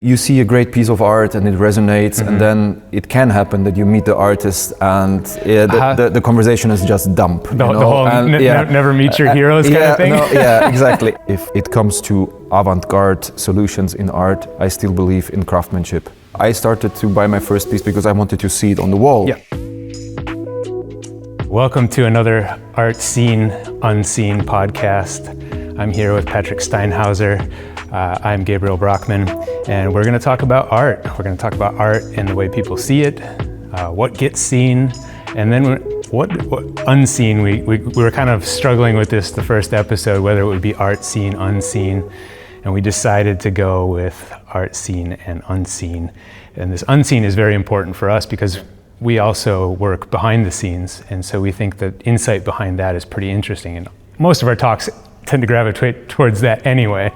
You see a great piece of art and it resonates, and then it can happen that you meet the artist and the conversation is just dump. The whole never meet your heroes kind of thing? Yeah, exactly. If it comes to avant-garde solutions in art, I still believe in craftsmanship. I started to buy my first piece because I wanted to see it on the wall. Yeah. Welcome to another Art Seen Unseen podcast. I'm here with Patrik Steinhauser. I'm Gabriel Brockman, and we're going to talk about art. We're going to talk about art and the way people see it, what gets seen, and then what unseen. We were kind of struggling with this the first episode, whether it would be art seen, unseen, and we decided to go with art seen and unseen. And this unseen is very important for us because we also work behind the scenes, and so we think the insight behind that is pretty interesting. And most of our talks tend to gravitate towards that anyway.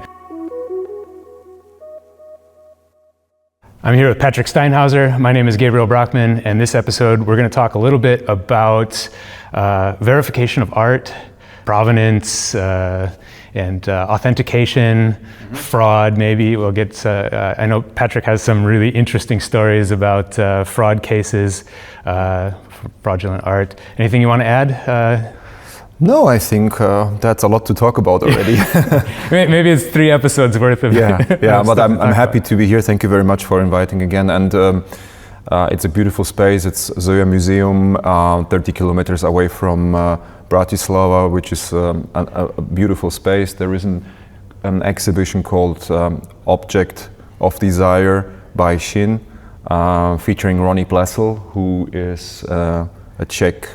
I'm here with Patrik Steinhauser. My name is Gabriel Brockman, and this episode we're going to talk a little bit about verification of art, provenance, and authentication, fraud maybe. We'll get, I know Patrik has some really interesting stories about fraud cases, fraudulent art. Anything you want to add? No, I think that's a lot to talk about already. Maybe it's 3 episodes worth of but I'm happy to be here. Thank you very much for inviting again. And it's a beautiful space. It's Zoya Museum, 30 kilometers away from Bratislava, which is a beautiful space. There is an exhibition called Object of Desire by Shin, featuring Ronnie Plessel, who is a Czech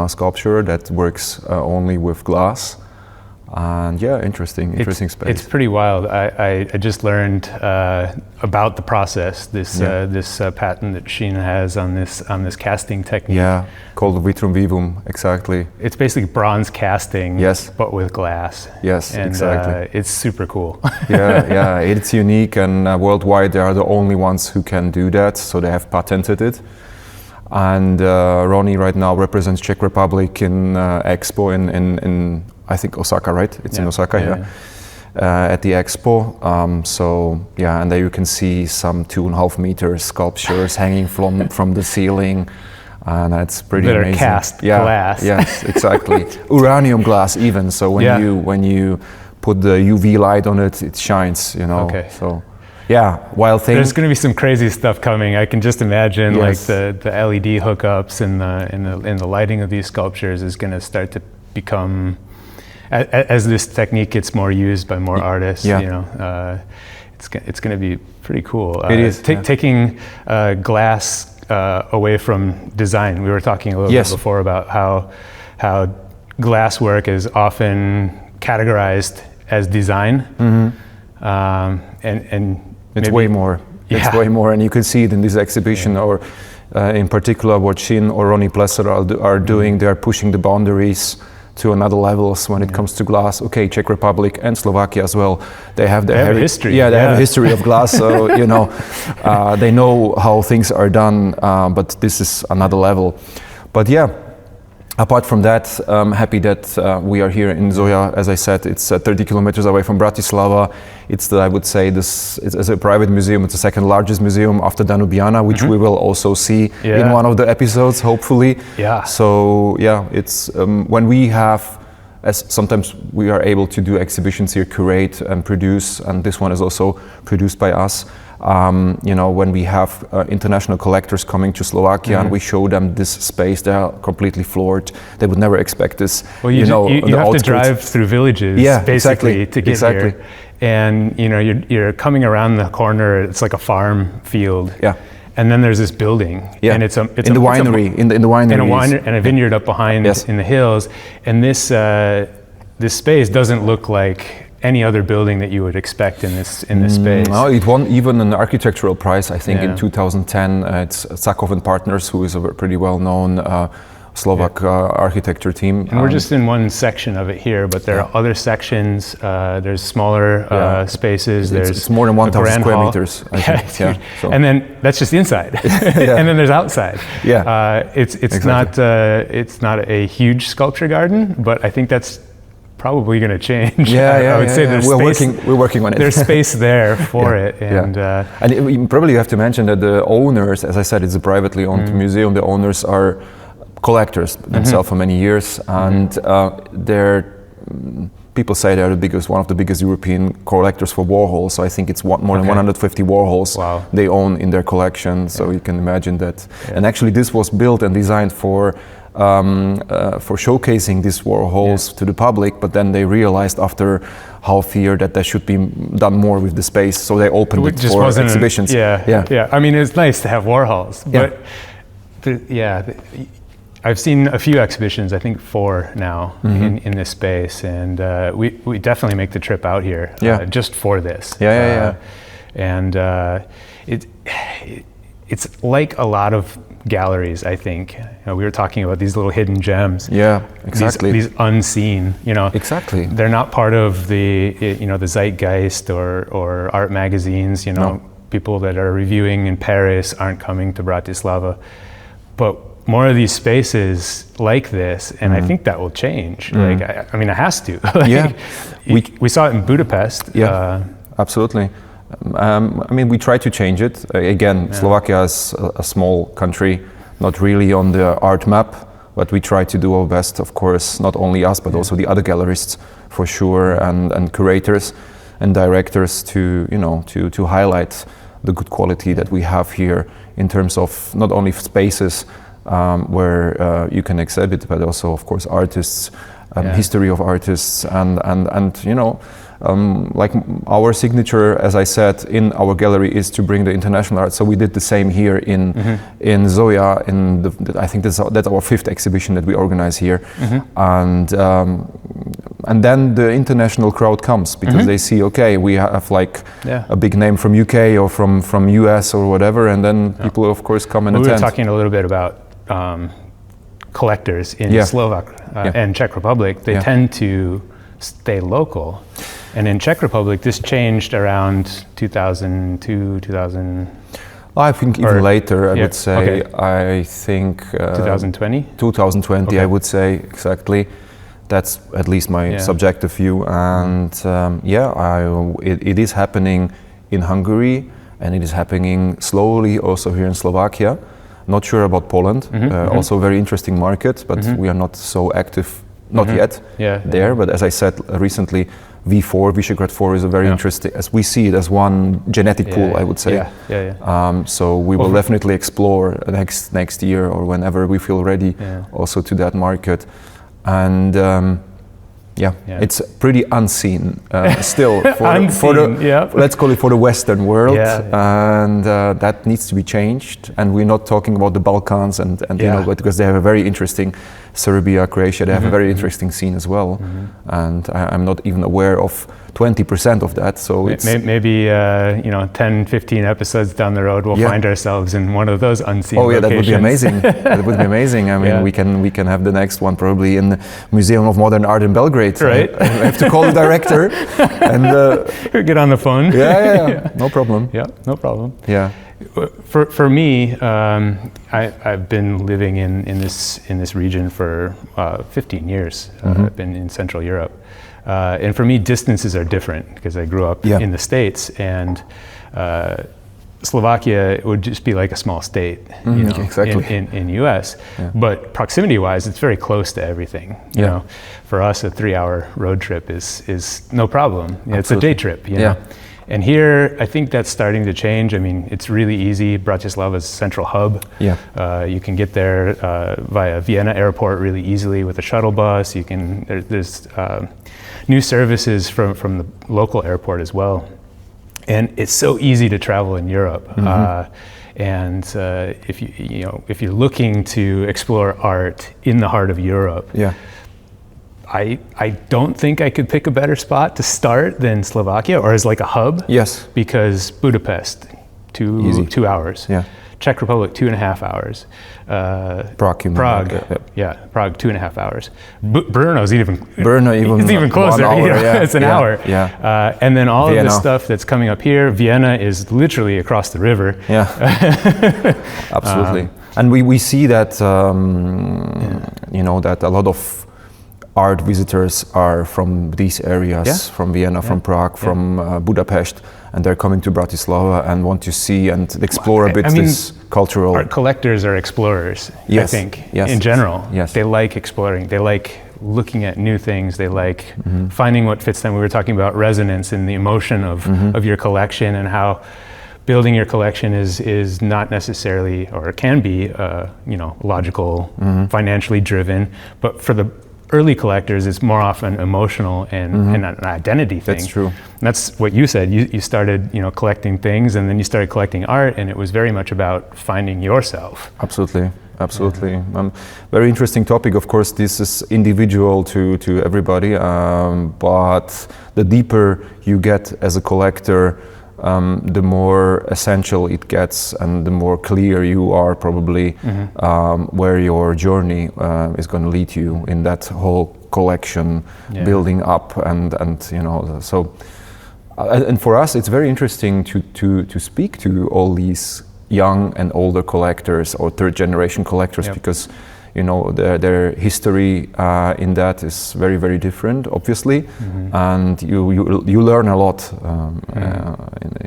sculpture that works only with glass, and interesting space. It's pretty wild. I just learned about the process. This patent that Shin has on this casting technique. Yeah, called vitrum vivum. Exactly. It's basically bronze casting. Yes. But with glass. Yes, and, exactly. It's super cool. yeah, it's unique, and worldwide they are the only ones who can do that. So they have patented it. And Ronnie right now represents Czech Republic in Expo in I think Osaka, right? It's in Osaka, at the Expo. And there you can see some 2.5 meter sculptures hanging from the ceiling, and that's pretty amazing. That are cast glass. Yes, exactly. Uranium glass even. So when you put the UV light on it, it shines. Okay. So. Yeah, wild thing. There's going to be some crazy stuff coming. I can just imagine, like the LED hookups and the lighting of these sculptures is going to start to become, as this technique gets more used by more artists. It's going to be pretty cool. It is taking glass away from design. We were talking a little bit before about how glass work is often categorized as design, and it's way more. Yeah. It's way more, and you can see it in this exhibition, or in particular what Shin or Ronnie Plessel are doing. They are pushing the boundaries to another levels when it comes to glass. Okay, Czech Republic and Slovakia as well. They have their history. Yeah, they have a history of glass. So they know how things are done. But this is another level. But apart from that, I'm happy that we are here in Zoya. As I said, it's 30 kilometers away from Bratislava. It's I would say it's a private museum. It's the second largest museum after Danubiana, which we will also see in one of the episodes, hopefully. Yeah. So it's when we have, as sometimes we are able to do exhibitions here, curate and produce, and this one is also produced by us. When we have international collectors coming to Slovakia and we show them this space, they are completely floored. They would never expect this. Well, you have to drive through villages, basically, to get here. And you're coming around the corner. It's like a farm field. Yeah. And then there's this building, and it's in the winery, in the winery, and a vineyard up behind in the hills. And this space doesn't look like any other building that you would expect in this space. No, it won even an architectural prize, I think, in 2010. It's Sakov and Partners, who is a pretty well-known Slovak architecture team. And we're just in one section of it here, but there are other sections. There's smaller spaces. It's more than 1,000 square meters. I think. So. And then that's just inside, and then there's outside. It's exactly. It's not a huge sculpture garden, but I think that's probably going to change. Yeah, I would say there's we're working on it. There's space there for it, and probably you have to mention that the owners, as I said, it's a privately owned museum. The owners are collectors themselves for many years, and they're people say they're one of the biggest European collectors for Warhols. So I think it's more than 150 Warhols they own in their collection. So you can imagine that. Yeah. And actually, this was built and designed for showcasing these Warhols to the public. But then they realized after half a year that there should be done more with the space. So they opened it for exhibitions. Yeah. I mean, it's nice to have Warhols, but I've seen a few exhibitions, I think 4 now, in this space, and we definitely make the trip out here just for this. And it's like a lot of galleries, I think. We were talking about these little hidden gems. Yeah, exactly. These unseen, Exactly. They're not part of the the zeitgeist or art magazines. People that are reviewing in Paris aren't coming to Bratislava, but more of these spaces like this, and I think that will change. Like, I mean, it has to. We saw it in Budapest. Yeah, absolutely. I mean, we try to change it. Again, Slovakia is a small country, not really on the art map, but we try to do our best, of course, not only us, but also the other gallerists, for sure, and curators and directors to highlight the good quality that we have here in terms of not only spaces where you can exhibit, but also, of course, artists, history of artists, and like our signature, as I said, in our gallery is to bring the international art. So we did the same here in Zoya. I think that's our 5th exhibition that we organize here, and then the international crowd comes because they see, okay, we have like a big name from UK or from US or whatever, and then people, of course, come and attend. We were talking a little bit about collectors in Slovak and Czech Republic. They tend to stay local, and in Czech Republic this changed around 2002, 2000. I think even later. I would say. I think 2020. 2020. I would say exactly. That's at least my subjective view, and it is happening in Hungary, and it is happening slowly also here in Slovakia. Not sure about Poland. Also a very interesting market, but we are not so active, not yet there. But as I said recently, V4, Visegrad 4 is a very interesting, as we see it as one genetic pool, I would say. So we will definitely explore next year or whenever we feel ready also to that market. And it's pretty unseen still for the let's call it for the Western world, and that needs to be changed. And we're not talking about the Balkans and but because they have a very interesting Serbia, Croatia, they have a very interesting scene as well, and I'm not even aware of 20% of that. So it's maybe 10, 15 episodes down the road, we'll find ourselves in one of those unseen locations. That would be amazing. That would be amazing. I mean, we can have the next one probably in the Museum of Modern Art in Belgrade. Right. I have to call the director and get on the phone. No problem. Yeah, no problem. Yeah. For me, I've been living in this region for 15 years. I've been in Central Europe, and for me, distances are different because I grew up in the States, and Slovakia would just be like a small state, in US. But proximity-wise, it's very close to everything. You know, for us, a 3-hour road trip is no problem. It's a day trip. You know? And here, I think that's starting to change. I mean, it's really easy. Bratislava's a central hub. You can get there via Vienna airport really easily with a shuttle bus. You can there's new services from the local airport as well. And it's so easy to travel in Europe. And if you're looking to explore art in the heart of Europe, I don't think I could pick a better spot to start than Slovakia, or as like a hub. Yes. Because Budapest, 2 hours. Czech Republic, 2.5 hours. Prague. Prague, 2.5 hours. Brno's even closer. 1 hour, it's an hour. And then all Vienna. of the stuff that's coming up here, Vienna is literally across the river. Absolutely. And we see that that a lot of art visitors are from these areas, from Vienna, from Prague, from Budapest, and they're coming to Bratislava and want to see and explore a bit this cultural... Art collectors are explorers, I think, in general. Yes. They like exploring, they like looking at new things, they like finding what fits them. We were talking about resonance and the emotion of your collection, and how building your collection is not necessarily, or it can be, logical, financially driven, but for the early collectors, it's more often emotional and an identity thing. That's true. And that's what you said. You started, collecting things, and then you started collecting art, and it was very much about finding yourself. Absolutely. Very interesting topic. Of course, this is individual to everybody, but the deeper you get as a collector, the more essential it gets, and the more clear you are probably where your journey is going to lead you in that whole collection building up, and so. And for us, it's very interesting to speak to all these young and older collectors or third generation collectors, because their history in that is very, very different, obviously, and you learn a lot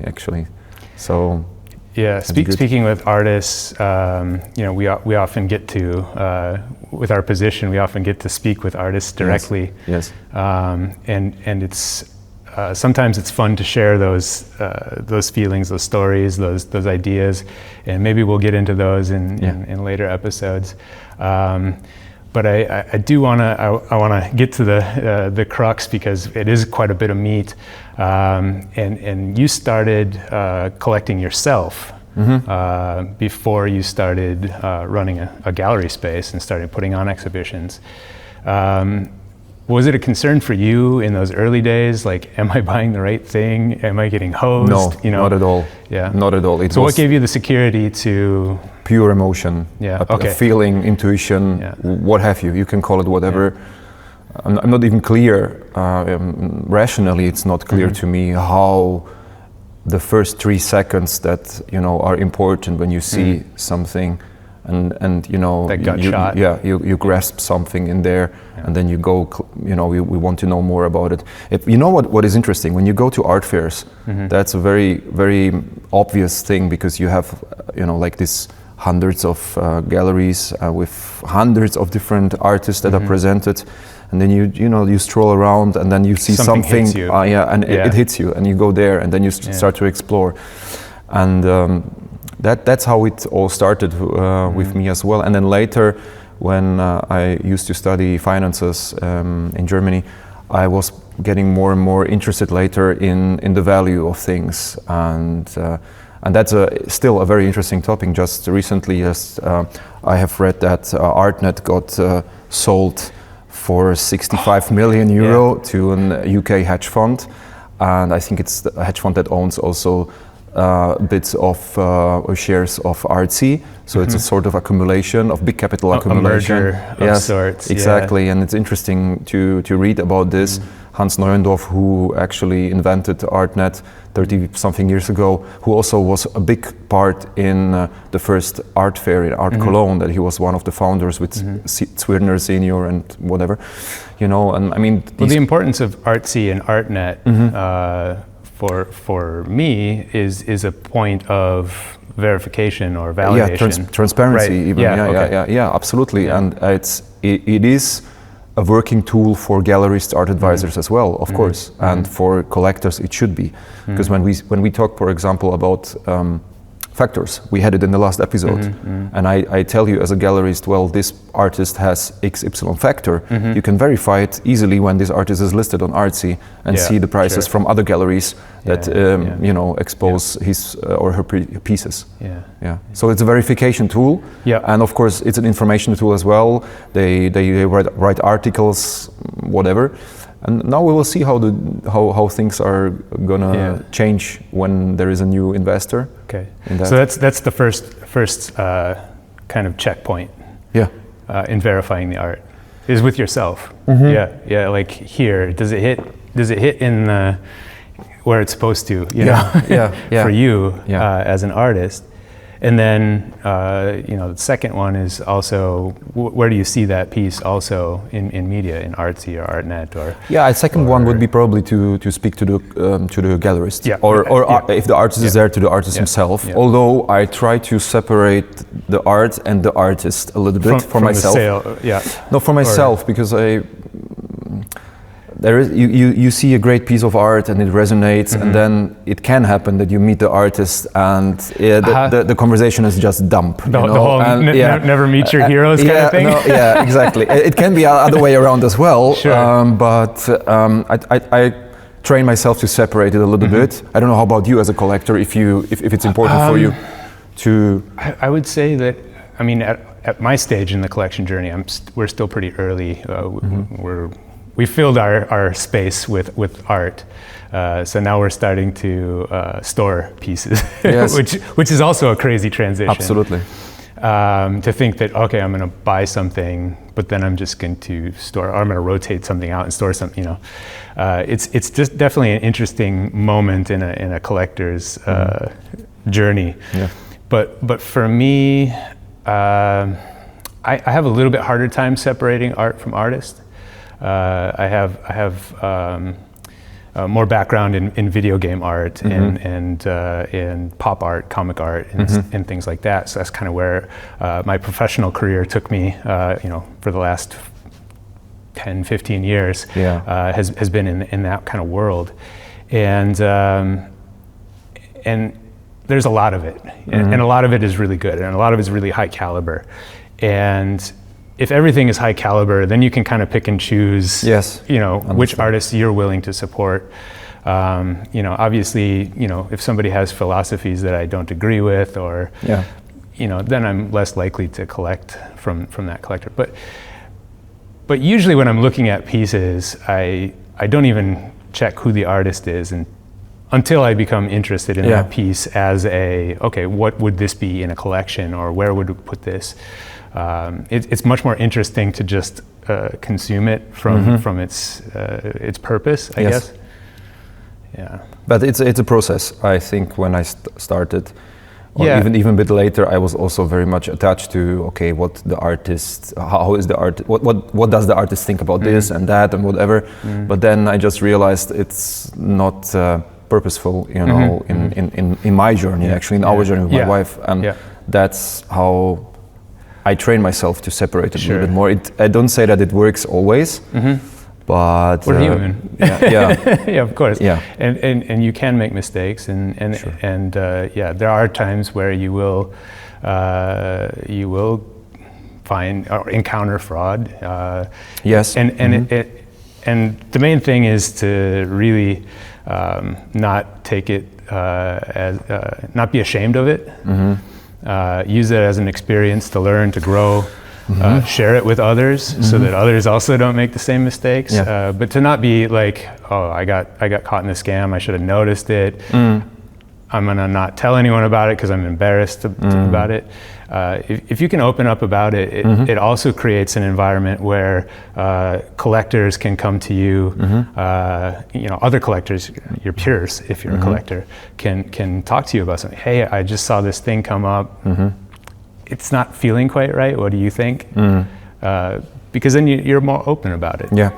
actually. So speaking with artists, we often get to with our position, we often get to speak with artists directly. Yes. And it's sometimes it's fun to share those feelings, those stories, those ideas, and maybe we'll get into those in later episodes. But I do wanna get to the crux, because it is quite a bit of meat. And you started collecting yourself before you started running a gallery space and started putting on exhibitions. Was it a concern for you in those early days? Like, am I buying the right thing? Am I getting hosed? No, not at all. Yeah, not at all. So what gave you the security to? Pure emotion. Yeah. A feeling, intuition, what have you. You can call it whatever. Yeah. I'm not even clear. Rationally, it's not clear to me how the first 3 seconds that are important when you see something. And that gut shot. You grasp something in there, and then you go. We want to know more about it. What is interesting when you go to art fairs? That's a very, very obvious thing, because you have like this hundreds of galleries with hundreds of different artists that are presented, and then you stroll around, and then you see something. Hits you. It hits you, and you go there, and then you start to explore, and. That's how it all started with me as well. And then later, when I used to study finances in Germany, I was getting more and more interested later in the value of things, and that's still a very interesting topic. Just recently, I have read that ArtNet got sold for 65 million euro to an UK hedge fund, and I think it's a hedge fund that owns also bits of shares of Artsy, so it's a sort of accumulation of big capital accumulation. A merger of sorts. Exactly, and it's interesting to read about this. Hans Neuendorf, who actually invented ArtNet 30-something years ago, who also was a big part in the first art fair in Art Cologne, that he was one of the founders with Zwirner Senior and whatever, and I mean... the importance of Artsy and ArtNet for me is a point of verification or validation. Transparency, right. even. Absolutely. And it is a working tool for gallerists, art advisors as well, of course, and for collectors it should be, because when we talk, for example, about factors, we had it in the last episode, and I tell you as a gallerist, well, this artist has XY factor. You can verify it easily when this artist is listed on Artsy and see the prices from other galleries that expose his or her pieces. So it's a verification tool, and of course it's an information tool as well. They write articles, whatever. And now we will see how things are gonna change when there is a new investor. Okay. So that's the first kind of checkpoint. In verifying the art is with yourself. Like here, does it hit in where it's supposed to? For you as an artist. And then, the second one is also, where do you see that piece also in media, in Artsy or ArtNet? Or a second one would be probably to speak to the gallerist, or if the artist is there, to the artist himself. Yeah. Although I try to separate the art and the artist a little bit for myself. No, for myself, because you see a great piece of art and it resonates, and then it can happen that you meet the artist and the conversation is just dumb. The whole never meet your heroes kind of thing. Exactly. It can be the other way around as well. Sure. But I train myself to separate it a little bit. I don't know how about you as a collector, if it's important for you to. I would say that, at my stage in the collection journey, we're still pretty early. We filled our space with art, so now we're starting to store pieces, which is also a crazy transition. Absolutely. To think that, okay, I'm going to buy something, but then I'm just going to store, or I'm going to rotate something out and store something. It's just definitely an interesting moment in a collector's journey. Yeah. But for me, I have a little bit harder time separating art from artist. I have more background in video game art and pop art, comic art, and things like that. So that's kind of where my professional career took me. For the last 10, 15 years, has been in that kind of world, and there's a lot of it, and a lot of it is really good, and a lot of it is really high caliber, and if everything is high caliber, then you can kind of pick and choose, which artists you're willing to support. Obviously, if somebody has philosophies that I don't agree with, or, then I'm less likely to collect from that collector. But usually when I'm looking at pieces, I don't even check who the artist is until I become interested in that piece as what would this be in a collection, or where would we put this? It's much more interesting to just consume it from its purpose, I guess. Yeah. But it's a process. I think when I started, or even a bit later, I was also very much attached to what the artist, how is the art, what does the artist think about this and that and whatever. But then I just realized it's not purposeful, in my journey, actually in our journey with my wife, and that's how I train myself to separate it a little bit more. I don't say that it works always, but we're human. Yeah, of course. Yeah, and you can make mistakes, and there are times where you will find or encounter fraud. Yes, and the main thing is to really not take it as not be ashamed of it. Use it as an experience to learn, to grow, share it with others so that others also don't make the same mistakes. But to not be like, I got caught in a scam, I should have noticed it. I'm gonna not tell anyone about it because I'm embarrassed about it. If you can open up about it, it also creates an environment where collectors can come to you. Other collectors, your peers, if you're a collector, can talk to you about something. Hey, I just saw this thing come up. It's not feeling quite right. What do you think? Because then you're more open about it. Yeah.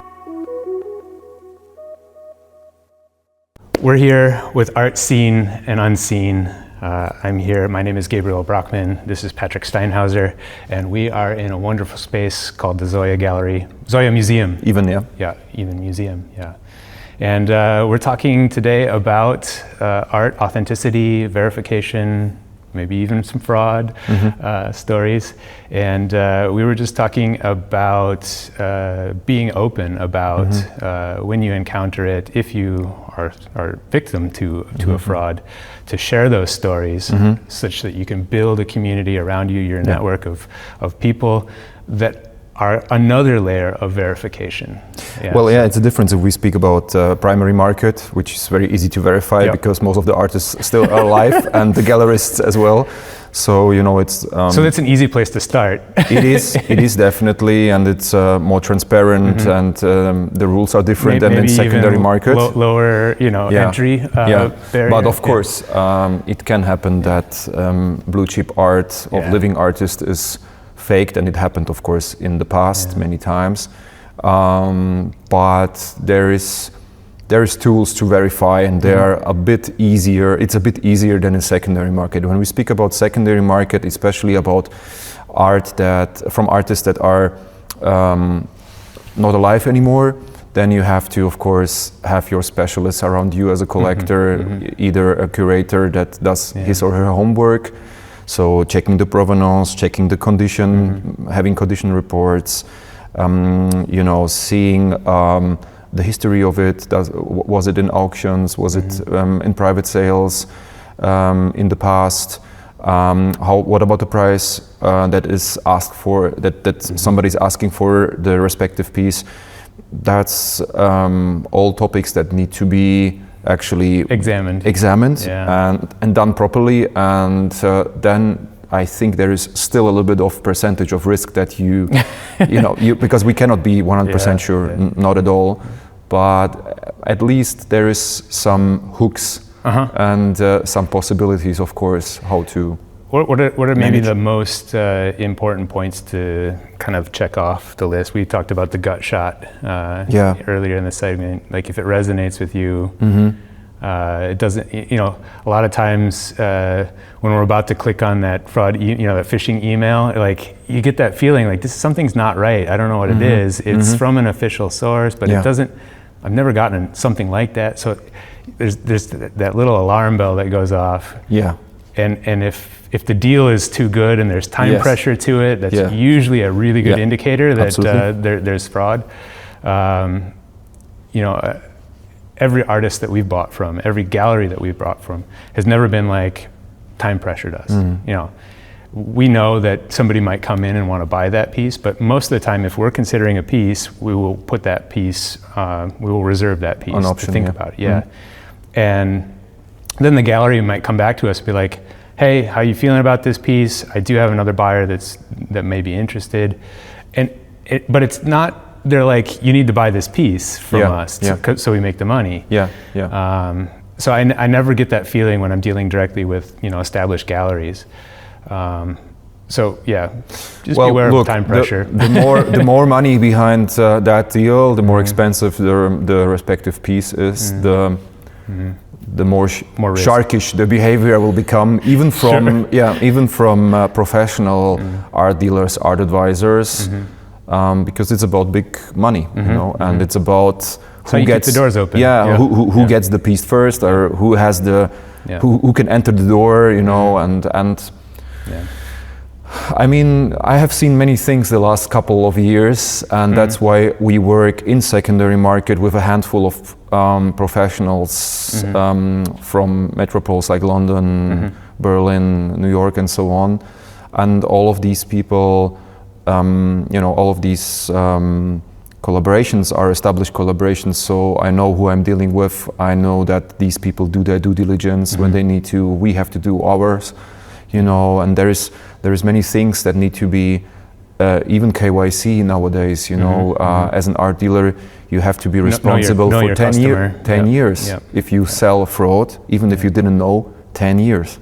We're here with Art Seen and Unseen. I'm here, my name is Gabriel Brockman, this is Patrik Steinhauser, and we are in a wonderful space called the Zoya Museum. Even museum. And we're talking today about art, authenticity, verification, maybe even some fraud stories. And we were just talking about being open about when you encounter it, if you are victim to a fraud, to share those stories such that you can build a community around you, your network of people that are another layer of verification. It's a difference if we speak about primary market, which is very easy to verify because most of the artists still are alive and the gallerists as well. So it's so that's an easy place to start. It is definitely, and it's more transparent, and the rules are different than in secondary market. Lower, entry barrier. But of course, it can happen that blue chip art of living artist is faked, and it happened, of course, in the past many times. But there is tools to verify, and they are a bit easier. It's a bit easier than in secondary market. When we speak about secondary market, especially about art from artists that are not alive anymore, then you have to, of course, have your specialists around you as a collector, either a curator that does his or her homework, so checking the provenance, checking the condition, having condition reports, seeing the history of it. Was it in auctions? Was it in private sales in the past? What about the price that is asked for? That somebody's asking for the respective piece. That's all topics that need to be actually examined and done properly. And then I think there is still a little bit of percentage of risk that you because we cannot be 100% sure, not at all. But at least there is some hooks and some possibilities, of course, how to. What are maybe the most important points to kind of check off the list? We talked about the gut shot earlier in the segment. Like if it resonates with you, it doesn't. A lot of times when we're about to click on that fraud, that phishing email, like you get that feeling like something's not right. I don't know what it is. It's from an official source, but it doesn't. I've never gotten something like that. So there's that little alarm bell that goes off. Yeah. And if the deal is too good and there's time pressure to it, that's usually a really good indicator that there's fraud. Every artist that we've bought from, every gallery that we've bought from, has never been like time pressured us. We know that somebody might come in and want to buy that piece, but most of the time, if we're considering a piece, we will put that piece, we will reserve that piece to think about it. And then the gallery might come back to us and be like, hey, how you feeling about this piece? I do have another buyer that may be interested. But it's not, they're like, you need to buy this piece from us so we make the money. So I never get that feeling when I'm dealing directly with established galleries. Just beware of time pressure. The more money behind that deal, the more expensive the respective piece is. The more sharkish the behavior will become, even from professional art dealers, art advisors, because it's about big money, and it's about who gets the doors open. Who gets the piece first, or who has who can enter the door, and. I mean, I have seen many things the last couple of years, and that's why we work in secondary market with a handful of professionals from metropoles like London, Berlin, New York, and so on. And all of these people, all of these collaborations are established collaborations, so I know who I'm dealing with. I know that these people do their due diligence when they need to. We have to do ours. And there is many things that need to be, even KYC nowadays, as an art dealer, you have to be responsible for 10 years. If you sell a fraud, even if you didn't know, 10 years.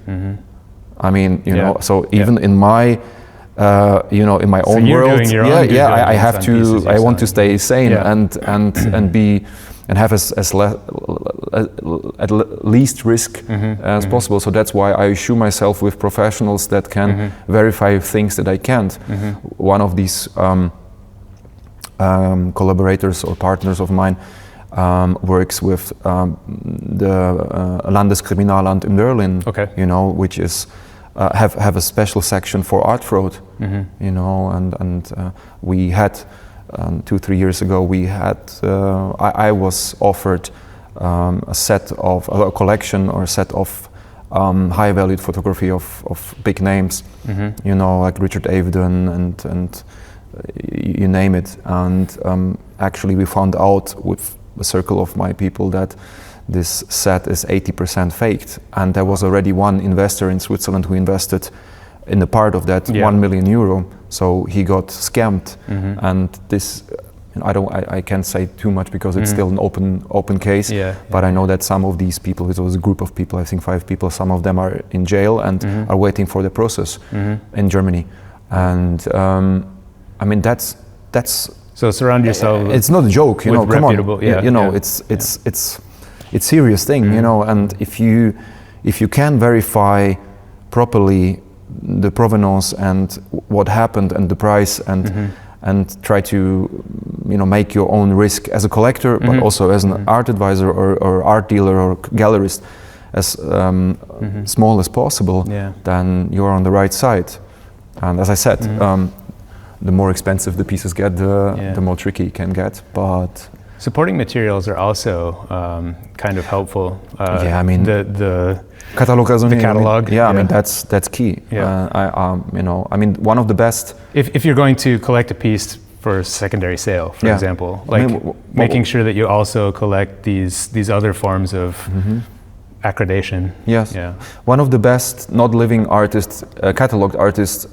I mean, so even in my, in my own world, I have to, I want to stay sane and be, and have at least risk as possible. So that's why I issue myself with professionals that can verify things that I can't. One of these collaborators or partners of mine works with the Landeskriminalamt in Berlin, which is have a special section for art fraud, and we had 2-3 years ago, we had, I was offered a collection or a set of high valued photography of big names, like Richard Avedon and you name it. And actually we found out with a circle of my people that this set is 80% faked. And there was already one investor in Switzerland who invested in the part of that 1 million euro. So he got scammed, and this, I can't say too much because it's still an open case. But I know that some of these people, it was a group of people, I think 5 people, some of them are in jail and are waiting for the process in Germany. And I mean that's. So surround yourself. It's not a joke, come on. It's serious thing, and if you can verify properly the provenance and what happened and the price and try to make your own risk as a collector, but also as an art advisor or art dealer or gallerist as small as possible, then you're on the right side. And as I said, the more expensive the pieces get, the more tricky it can get. But supporting materials are also kind of helpful. I mean the catalog. I mean that's key. I mean one of the best. If you're going to collect a piece for secondary sale, for example, like making sure that you also collect these other forms of accreditation. Yes. Yeah. One of the best not living artists, cataloged artists,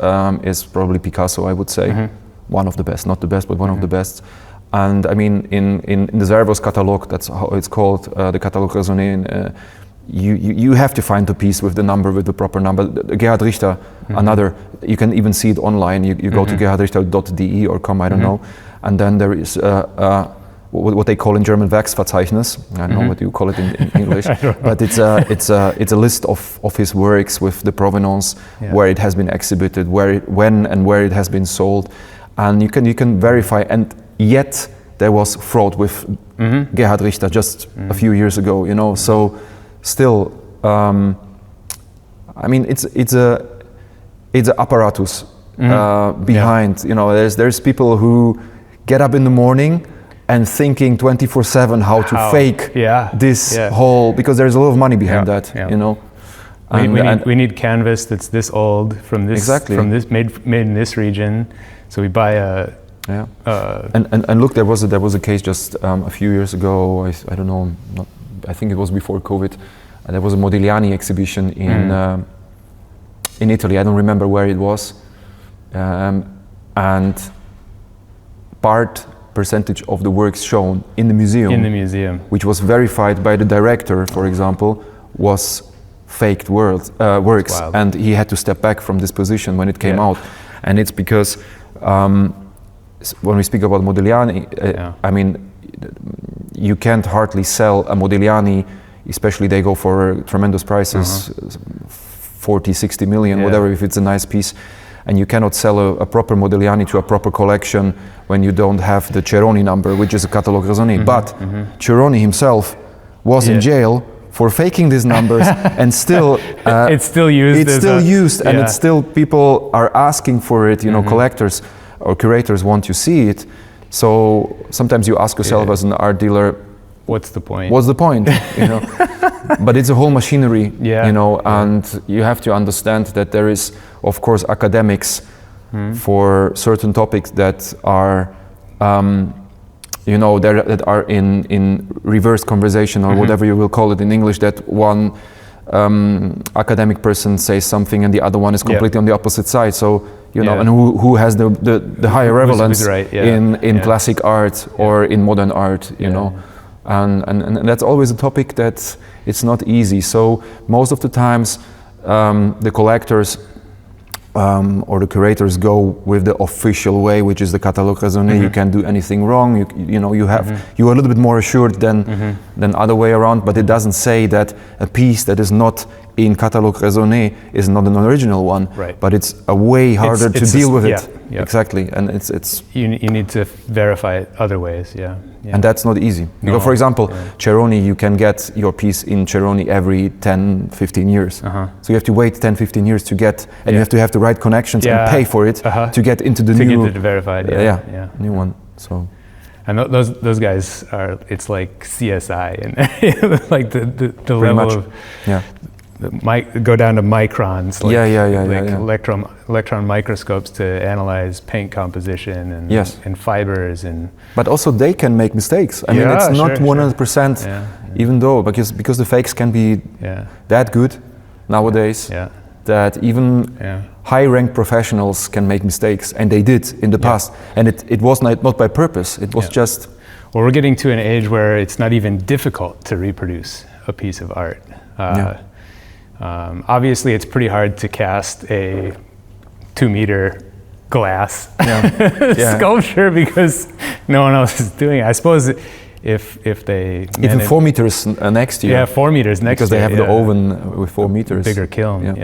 is probably Picasso, I would say. One of the best, not the best, but one of the best. And I mean, in the Zervos catalog, that's how it's called, the Catalogue Raisonné, you have to find the piece with the number, with the proper number. Gerhard Richter, another, you can even see it online. You go to gerhardrichter.de or com, I don't know. And then there is what they call in German Werksverzeichnis. I don't know what you call it in English, but it's a list of his works with the provenance, where it has been exhibited, when and where it has been sold, and you can verify. And yet there was fraud with Gerhard Richter just a few years ago, So still, I mean, it's a apparatus behind. There's people who get up in the morning and thinking 24/7 how to fake this whole, because there's a lot of money behind that, We need canvas that's this old from this made in this region. So we buy a and look, there was a case just a few years ago. I don't know. I think it was before COVID. There was a Modigliani exhibition in Italy. I don't remember where it was, and percentage of the works shown in the museum, which was verified by the director, for example, was faked works, and he had to step back from this position when it came out. And it's because when we speak about Modigliani, I mean, you can't hardly sell a Modigliani, especially they go for tremendous prices, 40, 60 million, whatever, if it's a nice piece. And you cannot sell a proper Modigliani to a proper collection when you don't have the Cerroni number, which is a Catalogue Raisonné. But Cerroni himself was in jail for faking these numbers, and still it's still used. And it's still, people are asking for it. Collectors or curators want to see it. So sometimes you ask yourself as an art dealer, what's the point? But it's a whole machinery, and you have to understand that there is, of course, academics for certain topics that are, that are in reverse conversation, or whatever you will call it in English, that one academic person says something and the other one is completely on the opposite side. So, and who has the higher relevance in classic art or in modern art, And that's always a topic that it's not easy. So most of the times the collectors or the curators go with the official way, which is the Catalogue Raisonné. You can't do anything wrong. You're a little bit more assured than other way around. But it doesn't say that a piece that is not in Catalogue Raisonné is not an original one. Right. But it's a way harder to deal with it. Exactly, and it's you need to verify it other ways. And that's not easy. Because, for example, Cerroni, you can get your piece in Cerroni every 10, 15 years. So you have to wait 10, 15 years to get, and you have to have the right connections and pay for it to get into the new... To get it verified, new one, so... And those guys are, it's like CSI, and like the level much. of... go down to microns, electron microscopes to analyze paint composition and fibers and. But also they can make mistakes. I mean, it's not 100%, even though because the fakes can be that good nowadays. that even high-ranked professionals can make mistakes, and they did in the past. And it was not by purpose, it was just... Well, we're getting to an age where it's not even difficult to reproduce a piece of art. Obviously, it's pretty hard to cast a 2-meter glass sculpture because no one else is doing it. I suppose if they... Even 4 meters next year. Yeah, 4 meters next year. Because they have the oven with 4 meters. Bigger kiln,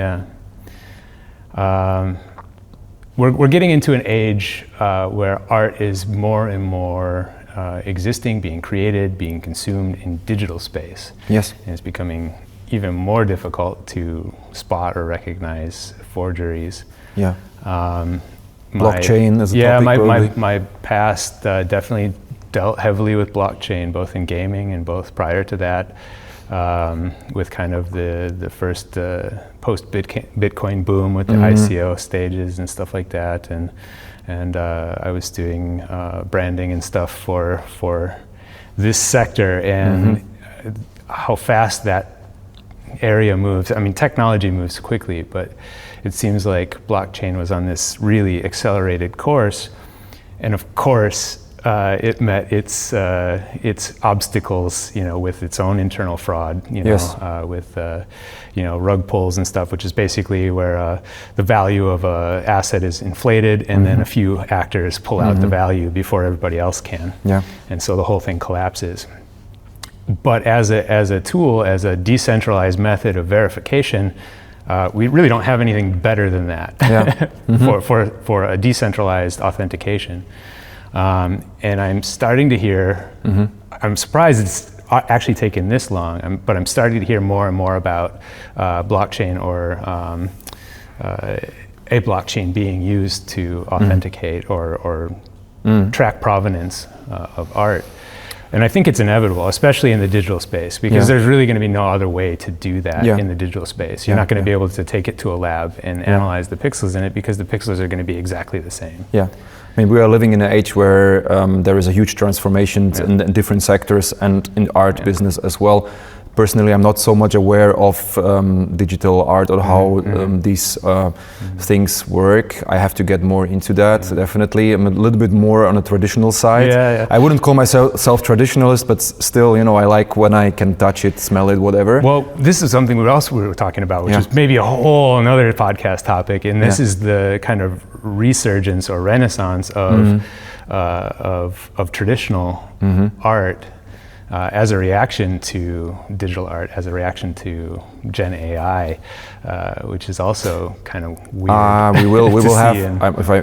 We're getting into an age where art is more and more existing, being created, being consumed in digital space. Yes. And it's becoming even more difficult to spot or recognize forgeries. Yeah. Blockchain as a topic, probably. My past definitely dealt heavily with blockchain, both in gaming and both prior to that, with kind of the first post-Bitcoin boom with the ICO stages and stuff like that, and I was doing branding and stuff for this sector, and how fast that area moves. I mean, technology moves quickly, but it seems like blockchain was on this really accelerated course, and of course it met its obstacles, with its own internal fraud, with rug pulls and stuff, which is basically where the value of a asset is inflated, and then a few actors pull out the value before everybody else can, and so the whole thing collapses. But as a tool, as a decentralized method of verification, we really don't have anything better than that for a decentralized authentication. And I'm starting to hear, I'm surprised it's actually taken this long, but I'm starting to hear more and more about blockchain or a blockchain being used to authenticate or track provenance of art. And I think it's inevitable, especially in the digital space, because there's really going to be no other way to do that in the digital space. You're not going to be able to take it to a lab and analyze the pixels in it, because the pixels are going to be exactly the same. Yeah. I mean, we are living in an age where there is a huge transformation in different sectors and in art business as well. Personally, I'm not so much aware of digital art or how these things work. I have to get more into that, definitely. I'm a little bit more on a traditional side. I wouldn't call myself traditionalist, but still, I like when I can touch it, smell it, whatever. Well, this is something we were talking about, which is maybe a whole another podcast topic, and this is the kind of resurgence or renaissance of traditional art. As a reaction to digital art, as a reaction to Gen AI, which is also kind of weird. We will have,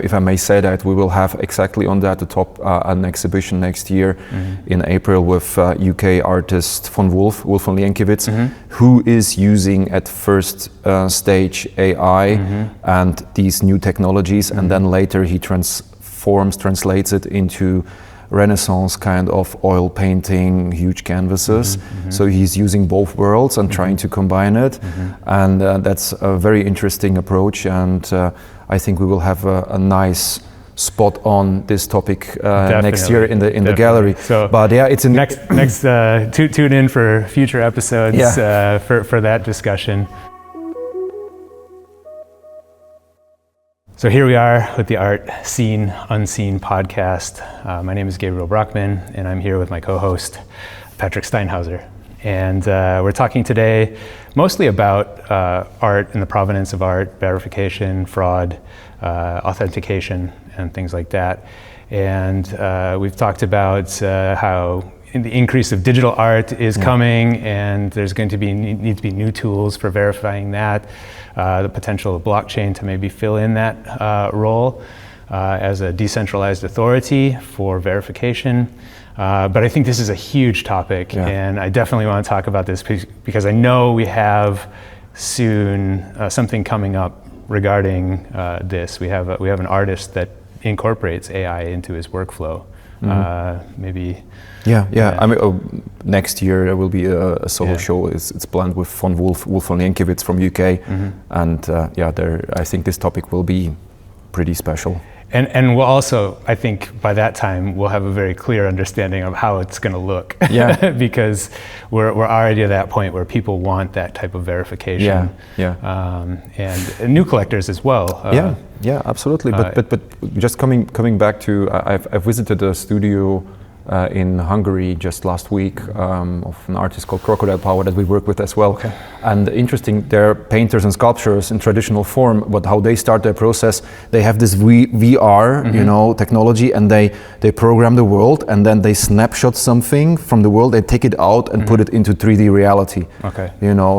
if I may say that, we will have exactly on that the top an exhibition next year in April with UK artist Von Wolf van Lienkiewicz, who is using at first stage AI and these new technologies, and then later he translates it into Renaissance kind of oil painting, huge canvases. So he's using both worlds and trying to combine it. And that's a very interesting approach. And I think we will have a nice spot on this topic next year in the gallery. So, but it's next tune in for future episodes for that discussion. So here we are with the Art Seen Unseen podcast. My name is Gabriel Brockman, and I'm here with my co-host, Patrik Steinhauser. And we're talking today mostly about art and the provenance of art, verification, fraud, authentication, and things like that. And we've talked about how the increase of digital art is coming, and there's going to need to be new tools for verifying that. The potential of blockchain to maybe fill in that role as a decentralized authority for verification. But I think this is a huge topic, and I definitely want to talk about this because I know we have soon something coming up regarding this. We have an artist that incorporates AI into his workflow. Maybe. I mean, next year there will be a solo show. It's planned with Von Wolf van Lienkiewicz from UK, and I think this topic will be pretty special. And we'll also, I think by that time, we'll have a very clear understanding of how it's going to look. Yeah. Because we're already at that point where people want that type of verification. And new collectors as well. Yeah, absolutely. But just coming back to, I've visited a studio in Hungary just last week of an artist called Crocodile Power that we work with as well. Okay. And interesting, they're painters and sculptors in traditional form, but how they start their process, they have this VR, technology, and they program the world, and then they snapshot something from the world, they take it out and put it into 3D reality. Okay.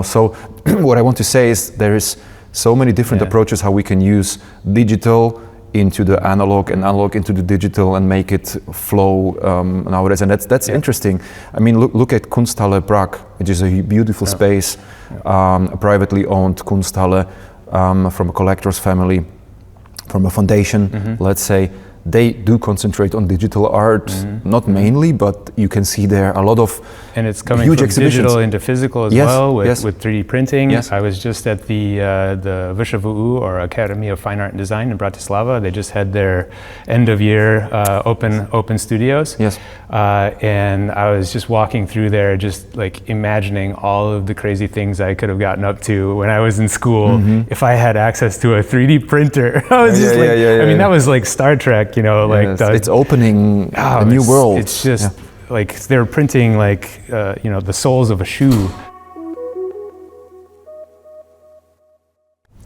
So what I want to say is there is so many different approaches how we can use digital into the analog and analog into the digital and make it flow nowadays, and that's interesting. I mean, look at Kunsthalle Prague, which is a beautiful space, a privately owned Kunsthalle from a collector's family, from a foundation, let's say. They do concentrate on digital art, not mainly, but you can see there a lot of and it's coming huge from exhibitions. Digital into physical as well with 3D printing. Yes. I was just at the VŠVU, or Academy of Fine Art and Design in Bratislava. They just had their end of year open studios. Yes. And I was just walking through there, just like imagining all of the crazy things I could have gotten up to when I was in school if I had access to a 3D printer. I was just I mean, that was like Star Trek. It's opening a new world. It's just like they're printing like the soles of a shoe.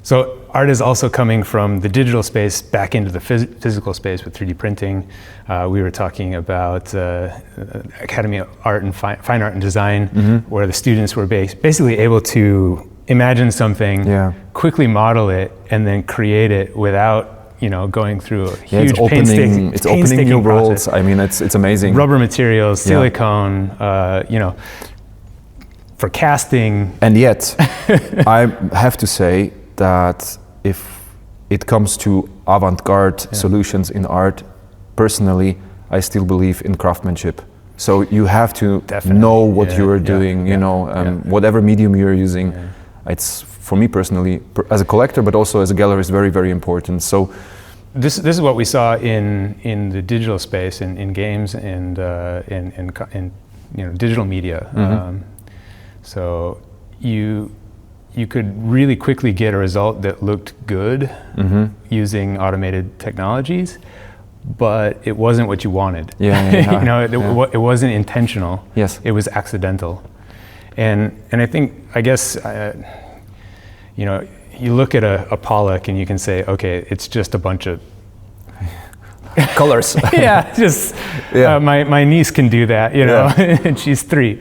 So art is also coming from the digital space back into the physical space with 3D printing. We were talking about Academy of Art and Fine Art and Design, where the students were basically able to imagine something, quickly model it, and then create it without going through a huge it's opening new worlds. I mean, it's amazing. Rubber materials, silicone, for casting. And yet, I have to say that if it comes to avant-garde solutions in art, personally, I still believe in craftsmanship. So you have to know what you are doing, whatever medium you're using. It's, for me personally, as a collector, but also as a gallerist, very, very important. So this is what we saw in the digital space, in games and in digital media. So you could really quickly get a result that looked good using automated technologies, but it wasn't what you wanted. It wasn't intentional. Yes, it was accidental. And I guess you look at a Pollock and you can say, okay, it's just a bunch of colors. My niece can do that, and she's 3.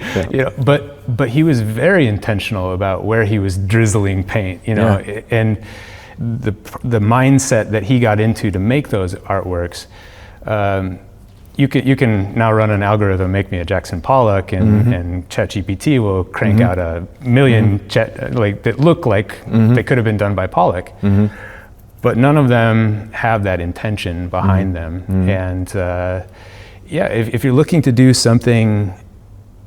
But he was very intentional about where he was drizzling paint, and the mindset that he got into to make those artworks. You can now run an algorithm, make me a Jackson Pollock, and ChatGPT will crank out a million that look like they could have been done by Pollock. But none of them have that intention behind them. And if you're looking to do something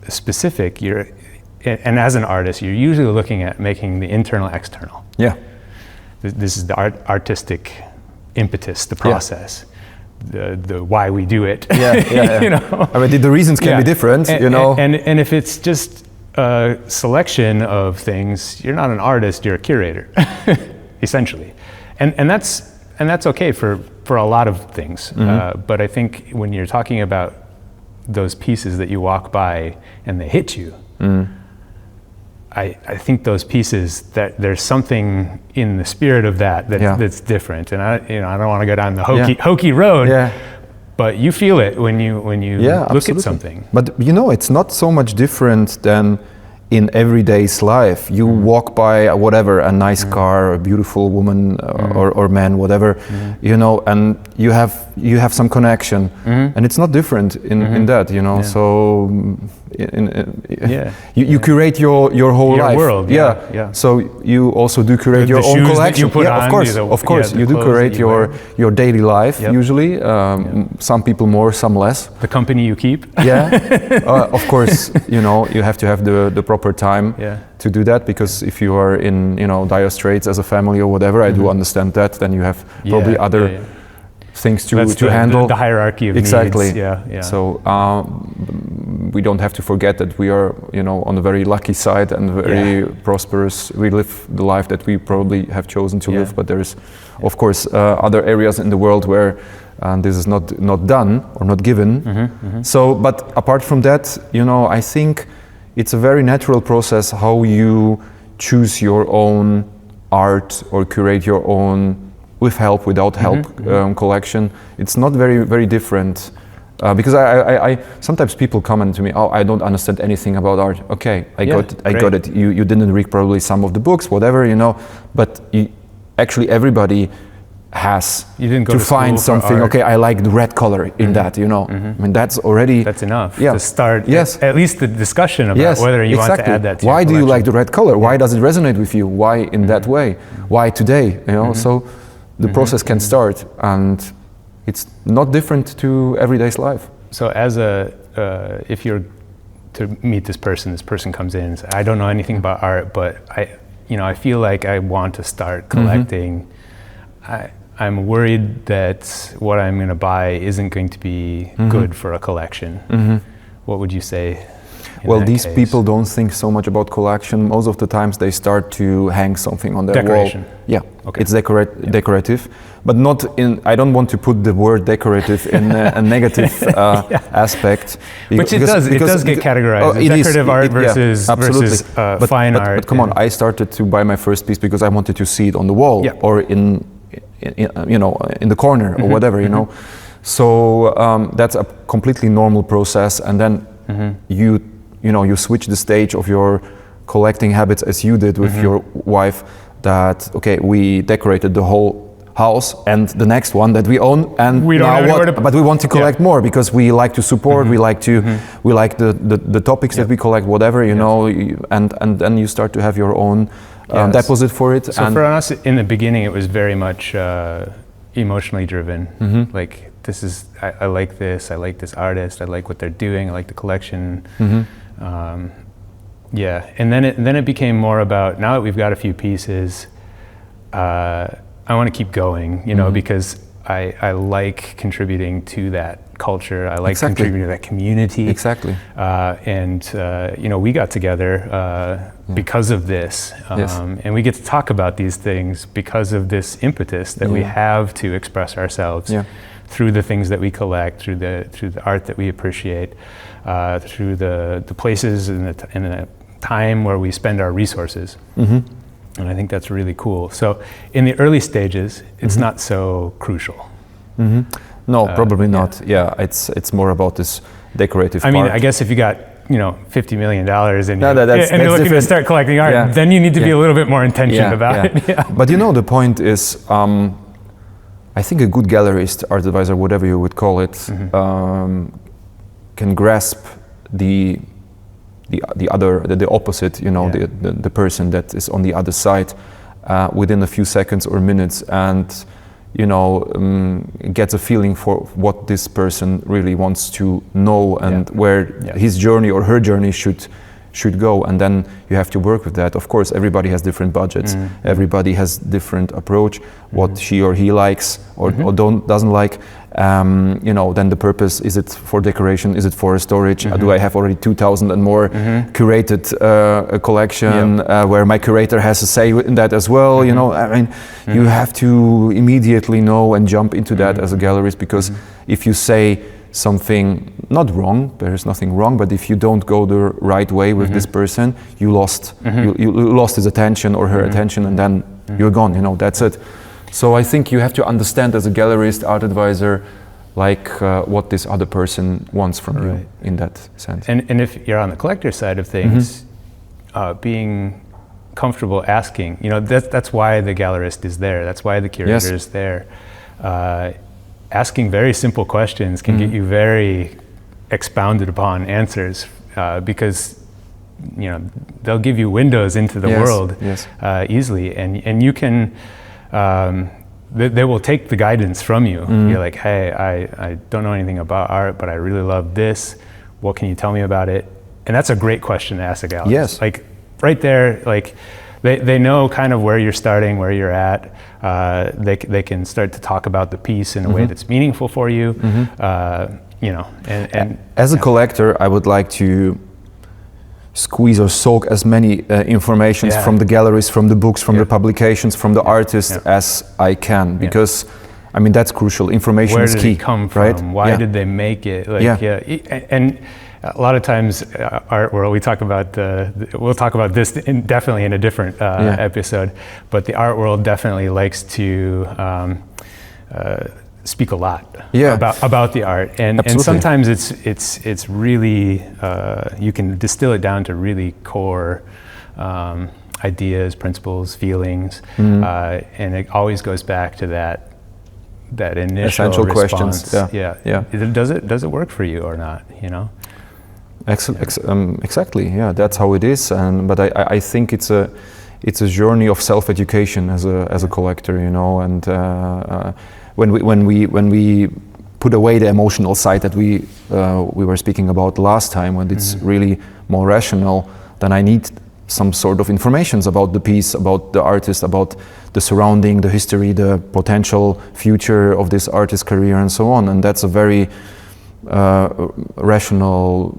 specific, and as an artist, you're usually looking at making the internal external. This is the artistic impetus, the process. The why we do it. I mean, the reasons can be different, And if it's just a selection of things, you're not an artist, you're a curator, essentially. And that's okay for a lot of things. But I think when you're talking about those pieces that you walk by and they hit you, I think those pieces, that there's something in the spirit of that's different, and I don't want to go down the hokey road, but you feel it when you look at something. But it's not so much different than in everyday's life. You walk by a nice car, a beautiful woman or man, whatever, and you have some connection, and it's not different in that, So you curate your whole life, world, So you also do curate your own collection. Of course, you do curate your daily life usually. Some people more, some less. The company you keep. Of course, you have to have the proper time to do that, because if you are in dire straits as a family or whatever, I do understand that. Then you have probably other things to That's handle. The hierarchy of exactly. needs. Yeah. So we don't have to forget that we are, on the very lucky side and very prosperous. We live the life that we probably have chosen to live, but there is, of course, other areas in the world where this is not done or not given. So, but apart from that, I think it's a very natural process how you choose your own art or curate your own, with help, without help, collection. It's not very, very different. Because I sometimes people comment to me, oh, I don't understand anything about art. Okay, I got it. You didn't read probably some of the books, whatever, but actually everybody has to find something. Okay, I like the red color in that, I mean, that's enough to start at least the discussion about whether you want to add that to why your do you like the red color? Why does it resonate with you? Why in that way? Why today? So the process can start, and it's not different to everyday's life. So as if you're to meet this person comes in and says, I don't know anything about art, but I feel like I want to start collecting. I'm worried that what I'm going to buy isn't going to be good for a collection. What would you say? Well, these people don't think so much about collection. Most of the times they start to hang something on their wall. Yeah, it's decorative, but not in, I don't want to put the word decorative in a negative aspect. Which it does get categorized. Decorative art versus fine art. But come on, I started to buy my first piece because I wanted to see it on the wall or in the corner or whatever, So that's a completely normal process, and then you switch the stage of your collecting habits as you did with your wife. That we decorated the whole house and the next one that we own, and we don't know what. But we want to collect more because we like to support. We like the topics that we collect, whatever, and then you start to have your own deposit for it. So for us in the beginning, it was very much emotionally driven. Like this is, I like this. I like this artist. I like what they're doing. I like the collection. And then it became more about, now that we've got a few pieces, I want to keep going, because I like contributing to that culture. I like contributing to that community. Exactly. We got together because of this, and we get to talk about these things because of this impetus that we have to express ourselves through the things that we collect, through the art that we appreciate, through the places and the time where we spend our resources. And I think that's really cool. So in the early stages, it's not so crucial. No, probably not. Yeah, it's more about this decorative part. I mean, I guess if you got $50 million and you're looking to start collecting art, then you need to be a little bit more intentioned about it. But the point is, I think a good gallerist, art advisor, whatever you would call it, can grasp the opposite, the person that is on the other side within a few seconds or minutes, and gets a feeling for what this person really wants to know and where his journey or her journey should go, and then you have to work with that. Of course, everybody has different budgets. Everybody has different approach. What she or he likes or doesn't like. Then the purpose, is it for decoration? Is it for storage? Do I have already 2,000 and more curated a collection where my curator has a say in that as well? I mean, you have to immediately know and jump into that as a gallerist, because if you say something not wrong, there is nothing wrong, but if you don't go the right way with this person, you lost you lost his attention or her attention, and then you're gone, that's it. So I think you have to understand as a gallerist, art advisor, what this other person wants from you in that sense. And if you're on the collector side of things, being comfortable asking, that's why the gallerist is there. That's why the curator is there. Asking very simple questions can get you very expounded upon answers, because they'll give you windows into the world easily, and you can they will take the guidance from you. You're like, hey, I don't know anything about art, but I really love this. What can you tell me about it? And that's a great question to ask a gallerist. Like right there, like they know kind of where you're starting, where you're at. They can start to talk about the piece in a way that's meaningful for you. You know, and as a collector, I would like to squeeze or soak as many informations from the galleries, from the books, from the publications, from the artists as I can, because I mean that's crucial. Information is key. Where did it come from? Right? Why did they make it? Like, and a lot of times, art world, we'll talk about this definitely in a different episode. But the art world definitely likes to speak a lot about the art, and sometimes it's really you can distill it down to really core ideas, principles, feelings, and it always goes back to that initial essential response. questions. Does it work for you or not? You know. Exactly. Yeah, that's how it is. But I think it's a journey of self-education as a collector. You know, and when we put away the emotional side that we were speaking about last time, when it's really more rational, then I need some sort of information about the piece, about the artist, about the surrounding, the history, the potential future of this artist's career, and so on. And that's a very rational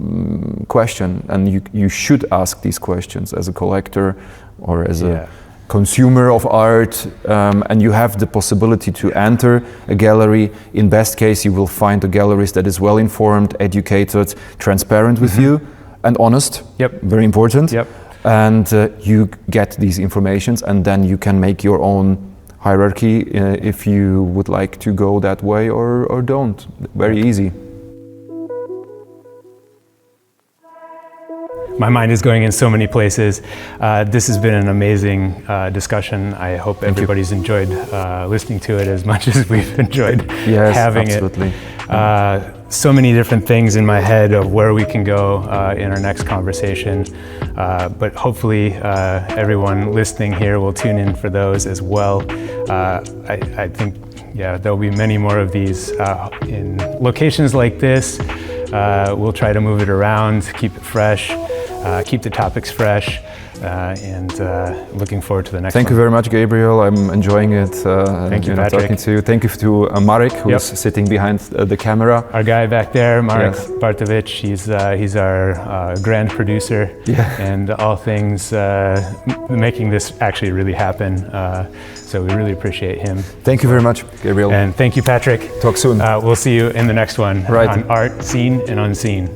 question, and you should ask these questions as a collector or as a consumer of art, and you have the possibility to enter a gallery. In best case, you will find a gallerist that is well informed, educated, transparent with you, and honest. Very important. And you get these informations, and then you can make your own hierarchy if you would like to go that way or don't. Very easy. My mind is going in so many places. This has been an amazing discussion. I hope everybody's enjoyed listening to it as much as we've enjoyed having absolutely. it. So many different things in my head of where we can go in our next conversation. But hopefully everyone listening here will tune in for those as well. I think, there'll be many more of these in locations like this. We'll try to move it around, keep it fresh, keep the topics fresh, and looking forward to the next one. Thank you very much, Gabriel. I'm enjoying it. Thank you, Patrik. Talking to you. Thank you to Marek, who's sitting behind the camera. Our guy back there, Marek Bartovic, he's our grand producer, and all things making this actually really happen. So we really appreciate him. Thank you very much, Gabriel. And thank you, Patrik. Talk soon. We'll see you in the next one on Art, Seen and Unseen.